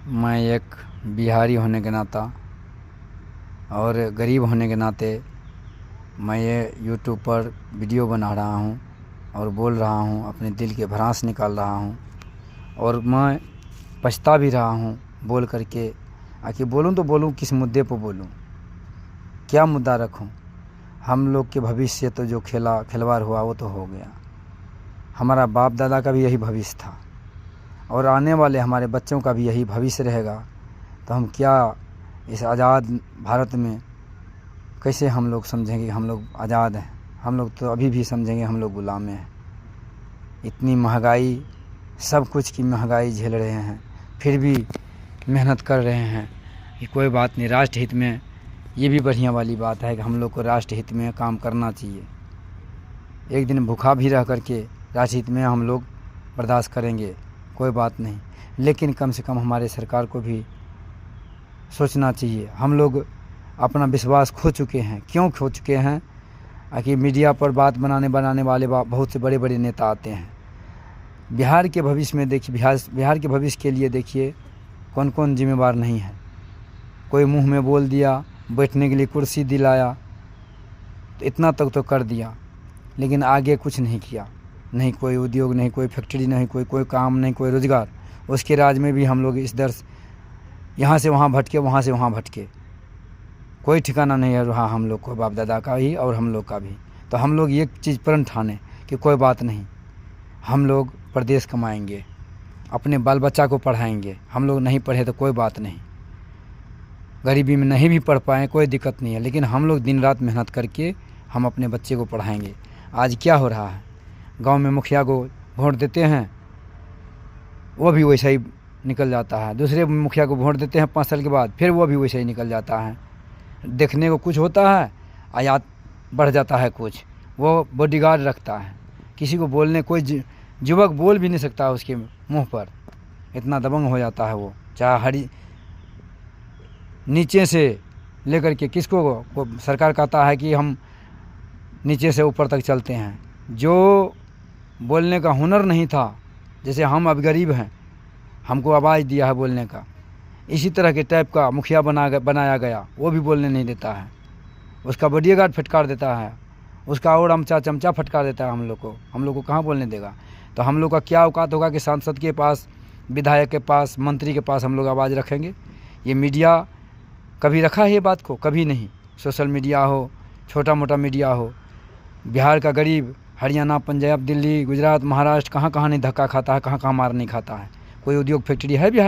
मैं एक बिहारी होने के नाता और गरीब होने के नाते मैं ये यूट्यूब पर वीडियो बना रहा हूँ और बोल रहा हूँ, अपने दिल के भड़ास निकाल रहा हूँ। और मैं पछता भी रहा हूँ बोल करके। आखिर बोलूँ तो बोलूँ किस मुद्दे पर बोलूँ, क्या मुद्दा रखूँ। हम लोग के भविष्य तो जो खिलवाड़ हुआ वो तो हो गया। हमारा बाप दादा का भी यही भविष्य था और आने वाले हमारे बच्चों का भी यही भविष्य रहेगा। तो हम क्या इस आज़ाद भारत में कैसे हम लोग समझेंगे कि हम लोग आज़ाद हैं। हम लोग तो अभी भी समझेंगे हम लोग गुलाम हैं। इतनी महंगाई, सब कुछ की महंगाई झेल रहे हैं, फिर भी मेहनत कर रहे हैं कि कोई बात नहीं, राष्ट्र हित में। ये भी बढ़िया वाली बात है कि हम लोग को राष्ट्र हित में काम करना चाहिए। एक दिन भूखा भी रह करके राष्ट्र हित में हम लोग बर्दाश्त करेंगे, कोई बात नहीं। लेकिन कम से कम हमारे सरकार को भी सोचना चाहिए। हम लोग अपना विश्वास खो चुके हैं। क्यों खो चुके हैं? कि मीडिया पर बात बनाने वाले बहुत से बड़े बड़े नेता आते हैं। बिहार के भविष्य में देखिए, बिहार के भविष्य के लिए देखिए कौन कौन जिम्मेवार नहीं है। कोई मुंह में बोल दिया, बैठने के लिए कुर्सी दिलाया, तो इतना तक तो कर दिया, लेकिन आगे कुछ नहीं किया। नहीं कोई उद्योग, नहीं कोई फैक्ट्री, नहीं कोई काम, नहीं कोई रोज़गार। उसके राज में भी हम लोग इस दर यहाँ से वहाँ भटके, वहाँ से वहाँ भटके, कोई ठिकाना नहीं है रहा हम लोग को, बाप दादा का भी और हम लोग का भी। तो हम लोग एक चीज़ प्रण ठाने कि कोई बात नहीं, हम लोग प्रदेश कमाएंगे, अपने बाल बच्चा को पढ़ाएंगे। हम लोग नहीं पढ़े तो कोई बात नहीं, गरीबी में नहीं भी पढ़ पाएँ कोई दिक्कत नहीं है, लेकिन हम लोग दिन रात मेहनत करके हम अपने बच्चे को पढ़ाएंगे। आज क्या हो रहा है, गांव में मुखिया को वोट देते हैं, वो भी वैसा ही निकल जाता है। दूसरे मुखिया को वोट देते हैं 5 साल के बाद, फिर वो भी वैसा ही निकल जाता है। देखने को कुछ होता है, आयात बढ़ जाता है कुछ, वो बॉडीगार्ड रखता है। किसी को बोलने, कोई युवक बोल भी नहीं सकता उसके मुंह पर, इतना दबंग हो जाता है वो। चाहे नीचे से लेकर के किसको सरकार कहता है कि हम नीचे से ऊपर तक चलते हैं। जो बोलने का हुनर नहीं था, जैसे हम अब गरीब हैं, हमको आवाज़ दिया है बोलने का, इसी तरह के टाइप का मुखिया बनाया गया। वो भी बोलने नहीं देता है, उसका बॉडीगार्ड फटकार देता है, उसका और अमचा चमचा फटकार देता है हम लोग को कहाँ बोलने देगा। तो हम लोग का क्या औकात होगा कि सांसद के पास, विधायक के पास, मंत्री के पास हम लोग आवाज़ रखेंगे। ये मीडिया कभी रखा है ये बात को? कभी नहीं। सोशल मीडिया हो, छोटा मोटा मीडिया हो, बिहार का गरीब हरियाणा, पंजाब, दिल्ली, गुजरात, महाराष्ट्र, कहाँ कहाँ नहीं धक्का खाता है, कहाँ कहाँ मार नहीं खाता है। कोई उद्योग फैक्ट्री है बिहार